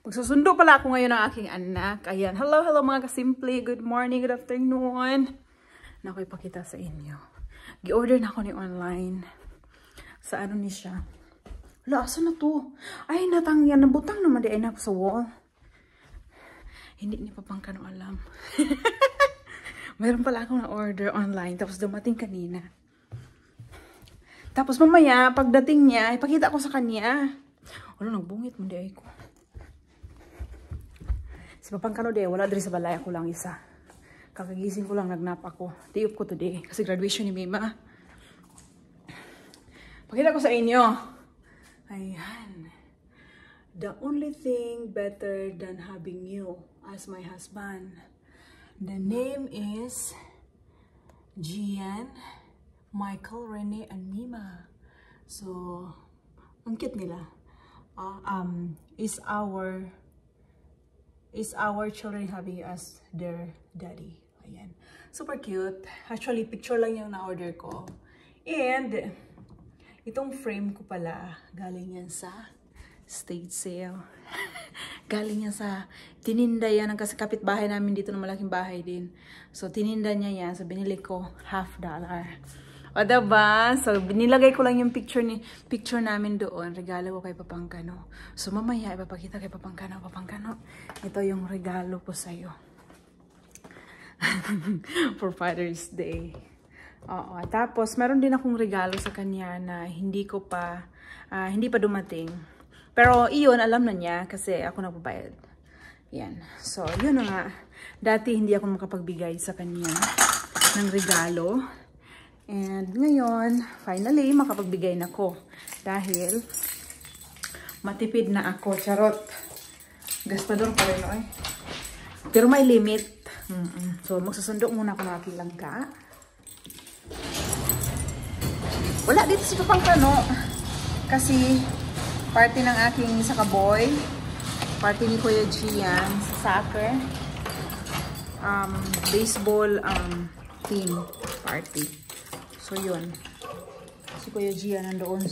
Magsusundo pala ako ngayon ng aking anak. Ayan. Hello, hello mga kasimple. Good morning, good afternoon. Naku, ipakita sa inyo. Gi-order na ako ni online. Sa ano ni siya. Wala, asa na to? Ay, natangyan. Nabutang naman di ay na sa wall. Hindi ni Papangkano alam. Mayroon pala akong na-order online. Tapos dumating kanina. Tapos mamaya, pagdating niya, ipakita ko sa kanya. Wala, nagbungit mo di ay ko. Si Papangkano di, wala diri sa balay, ako lang isa. Kakagising ko lang, nagnap ako. Day off ko today, kasi graduation ni Mima. Pakita ko sa inyo. Ayan. The only thing better than having you as my husband. The name is Gian, Michael, Rene, and Mima. So, ang cute nila. Is our children having us their daddy. Ayan. Super cute. Actually, picture lang yung na-order ko. And, itong frame ko pala, galing yan sa state sale. Galing yan sa, tininda yan ng kasi kapitbahay namin dito ng malaking bahay din. So, tininda niya yan. So, binili ko $50. O, diba? So, nilagay ko lang yung picture namin doon. Regalo ko kay Papangkano. So, mamaya, ipapakita kay Papangkano. Papangkano, ito yung regalo ko sa'yo. For Father's Day. Oo. Tapos, meron din akong regalo sa kanya na hindi pa dumating. Pero, iyon, alam na niya kasi ako nagbabayad. Yan. So, yun na nga. Dati, hindi ako makapagbigay sa kanya ng regalo. And ngayon, finally, makapagbigay na ko. Dahil, matipid na ako. Charot. Gastador pa rin, eh. Pero may limit. So, magsusundo muna ako ng aking langka. Wala dito si Papangkano. Kasi, party ng aking sakaboy. Party ni Kuya Gian sa soccer. Baseball team party. So, yun. Si Kuya Gia nandoon.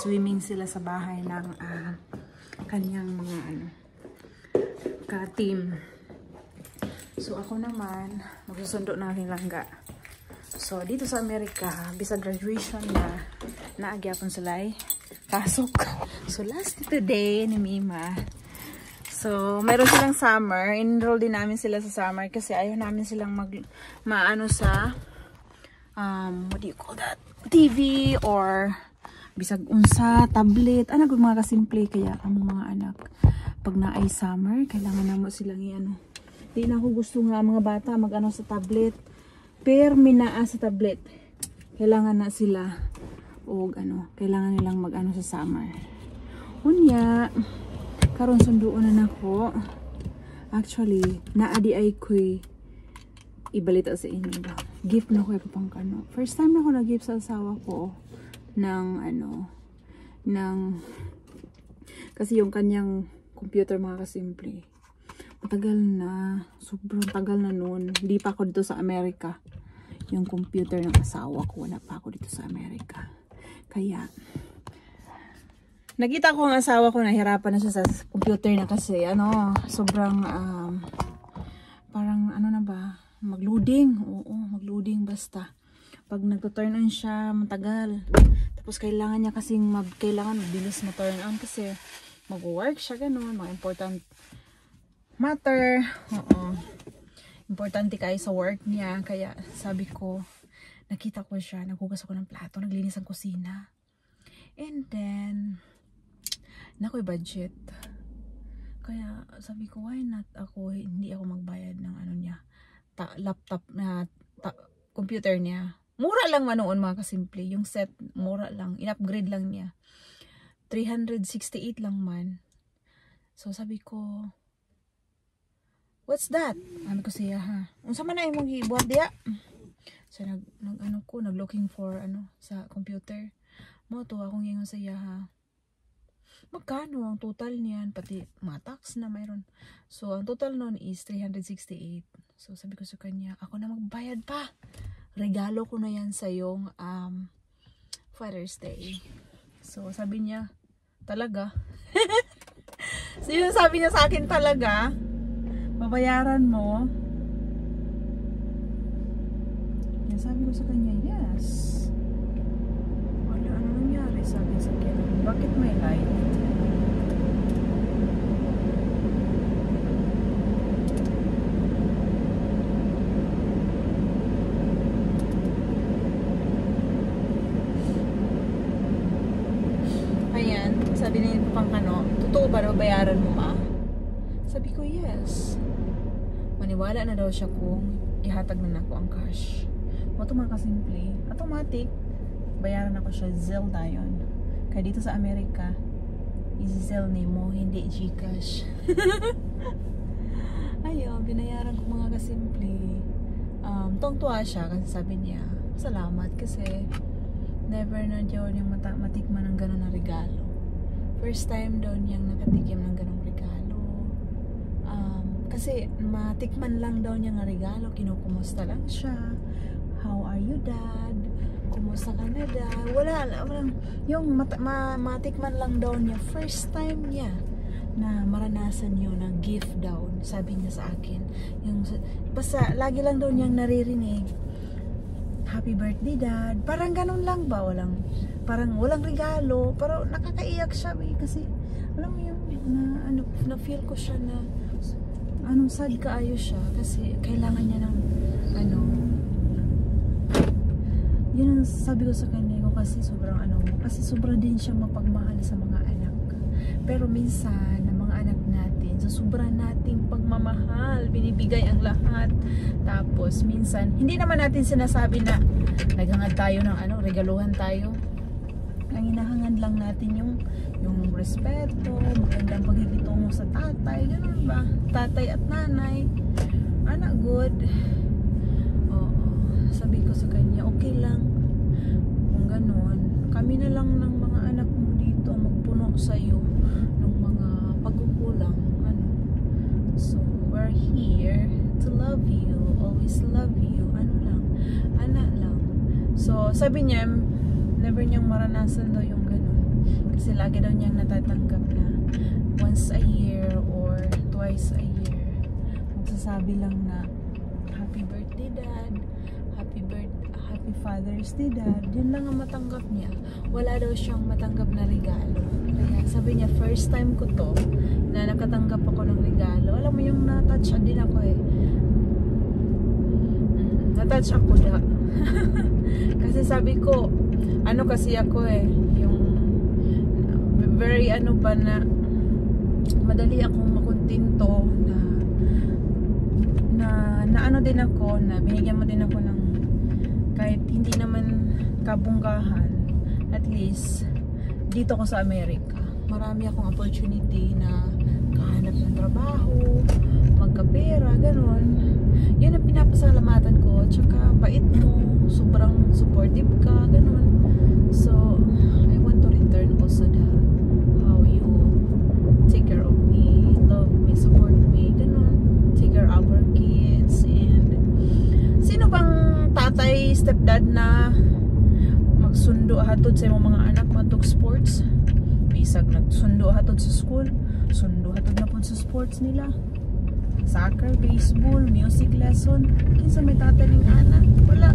Swimming sila sa bahay ng kanyang mga ka-team. So, ako naman, magsusundo na aking langga. So, dito sa Amerika, bisa graduation na naagyapon sila pasok. So, last today ni Mima. So, meron silang summer. Enroll din namin sila sa summer kasi ayaw namin silang maano sa what do you call that? TV or bisag unsa, tablet. Ano kung mga kasimple kaya ang mga anak pag na ay summer, kailangan na mo silang i-ano. Di na ako gusto nga mga bata mag-ano sa tablet. Pero minaa sa tablet. Kailangan na sila o ano, kailangan nilang mag-ano sa summer. Unya, karon sunduon na nako. Actually, naadi ay ko'y ibalita sa inyo ba. Gift na ko kay Papangkano. First time na ako nag-gift sa asawa ko ng kasi yung kanyang computer mga kasimple. Matagal na, sobrang tagal na noon. Hindi pa ako dito sa Amerika. Yung computer ng asawa ko, wala pa ako dito sa Amerika. Kaya, nakita ko ang asawa ko, nahirapan na siya sa computer na kasi, sobrang, parang, ano na ba, mag-loading. Oo, mag-loading basta. Pag nag-turn on siya, matagal. Tapos, kailangan niya kasing, kailangan mabilis ma-turn on kasi, mag-work siya, ganun, mga important matter. Oo. Importante kayo sa work niya. Kaya sabi ko, nakita ko siya, naghugas ako ng plato, naglinis ang kusina. And then, nako'y budget. Kaya sabi ko, why not ako, hindi ako magbayad ng ano niya, laptop na, computer niya. Mura lang manoon mga kasimple. Yung set, mura lang. In-upgrade lang niya. 368 lang man. So sabi ko, what's that? Sabi ko siya, ha? Unsa man na imong gibuhat diya? So nag-looking for sa computer. Mo to akong ingon sa iya, ha. Magkano ang total niyan pati mga tax na mayroon. So ang total noon is 368. So sabi ko sa kanya, ako na magbayad pa. Regalo ko na yan sa yung Father's Day. So sabi niya, talaga. So yun sabi niya sa akin talaga, babayaran mo. Yan sabi ko sa kanya, yes. Wala, ano nangyari? Sabi sa akin, bakit may light? Ayan, sabi niya pang ano, totoo ba na bayaran mo ma? Sabi ko, yes. Maniwala na daw siya kung ihatag na ako ang cash. Mato mga kasimple, automatic, bayaran ako siya, Zelle dayon. Kaya dito sa Amerika, i-Zelle ni mo, hindi Gcash. Ayun, binayaran ko mga kasimple. Tungtuwa siya kasi sabi niya, salamat kasi never na daw niyang matikman ng gano'n na regalo. First time daw niyang nakatikim ng gano'ng regalo. Kasi matikman lang daw niya ng regalo, kinukumusta lang siya. How are you, Dad? Kumusta ka na, Dad? Walang yung matikman lang daw niya. First time niya na maranasan yun na gift daw, sabi niya sa akin. Basta lagi lang daw niyang naririnig, happy birthday, Dad. Parang ganun lang ba? Parang walang regalo. Parang nakakaiyak siya kasi alam mo yung na feel ko siya na sad kaayo siya kasi kailangan niya ng yun ang sabi ko sa kanya ko kasi sobrang kasi sobra din siya mapagmahal sa mga anak. Pero minsan ng mga anak natin, sa sobra nating pagmamahal, binibigay ang lahat. Tapos minsan, hindi naman natin sinasabi na naghangad tayo ng regaluhan tayo. Ang hinahangad lang natin yung respeto, magandang paghikitungo sa tatay, ganun ba? Tatay at nanay. Anak good. Sabi ko sa kanya, okay lang kung gano'n, kami na lang ng mga anak mo dito magpuno sa'yo ng mga pagkukulang. So we're here to love you, always love you. Anak lang. So sabi niya, never niyang maranasan daw yung gano'n kasi lagi daw niyang natatanggap na once a year or twice a year magsasabi lang na happy birthday, Dad, happy Father's Day, Dad. Yun lang ang matanggap niya. Wala daw siyang matanggap na regalo. Kaya sabi niya, first time ko to na nakatanggap ako ng regalo. Alam mo yung na-touch din ako na-touch ako da. Kasi sabi ko, kasi ako yung very na madali akong makontento na din ako, na binigyan mo din ako ng kahit hindi naman kabunggahan, at least dito ko sa Amerika marami akong opportunity na kahanap ng trabaho, magkapera, ganun. Yun ang pinapasalamatan ko. Tsaka bait mo, sobrang supportive ka, ganun. So I want to return also how you take care of me, love me, support me, ganun. Take care of our kids. And sino bang tatay, stepdad na magsundo hatod sa imong mga anak matog sports? Bisag nagsundo hatod sa school, sundo hatod na po sa sports nila, soccer, baseball, music lesson. Kinsa may tatay ning anak? Wala.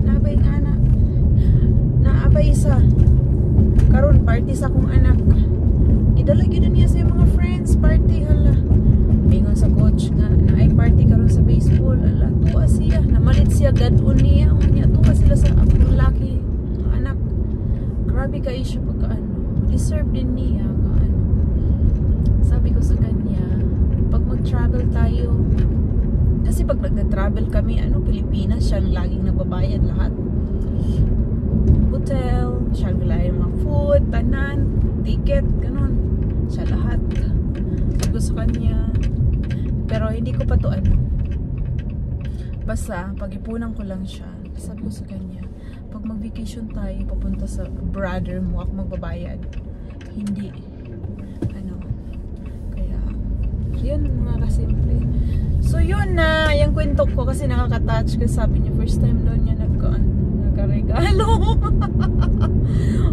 Nabay ng anak. Naabay isa. Karon party sa akong anak. Idalagi na niya sa mga friends party, hala. Mingon sa coach nga na ay party karon sa baseball, hala. Tuwa siya. Namalit siya gadon niya. Unya tuwa sila sa akong laki anak. Grabe kayo siya pagka deserve din niya sabi ko sa kanya, pag mag-travel tayo, kasi pag nag-travel kami, Pilipinas, siya laging nagbabayad lahat, hotel, siya laging mga food, tanan, ticket, ganun, siya lahat. Sabi ko sa kanya, pero hindi ko pa to basta pag-ipunan ko lang siya. Sabi ko sa kanya, pag mag-vacation tayo, papunta sa brother mo, ako magbabayad. Hindi. Kaya, yun mga kasimple. So, yun na, yung kwento ko kasi nakaka-touch kasi sabi niya, first time doon niya nagka-regalo.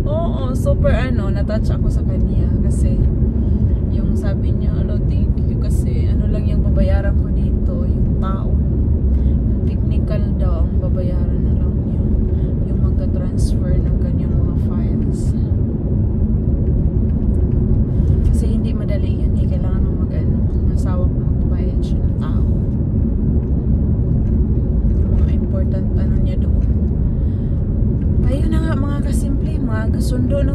Oo, super na-touch ako sa kanya kasi Yung sabi niya, ano, thank you kasi ano lang yung babayaran ko dito, yung taon. Yung technical daw, ang babayaran na lang yun. Yung magka-transfer ng kanyang mga files. Kasi hindi madali yun eh. Kailangan mo mag-ano, nasawa ko magbayad siya ng tao. Yung mga important ano niya doon. Ayun na nga mga kasimple, mga kasundo na